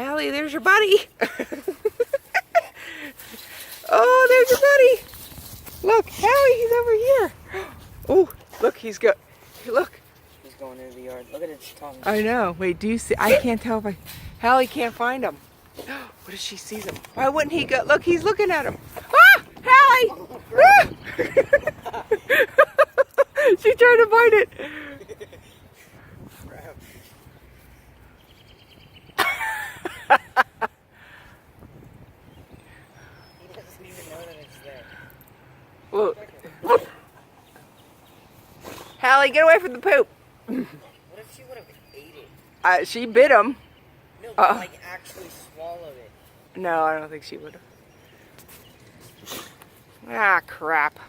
Hallie, there's your buddy. Oh, there's your buddy. Look, Hallie, he's over here. Oh, look, he's got. Look. He's going into the yard. Look at its tongue. I know. Wait, do you see? I can't tell if I. Hallie can't find him. What if she sees him? Why wouldn't he go? Look, he's looking at him. Ah, Hallie! Ah! She's trying to find it. He doesn't even know that it's there. Whoa. Hallie, get away from the poop. What if she would have ate it? She bit him. No, but like actually swallowed it. No, I don't think she would have. Ah, crap.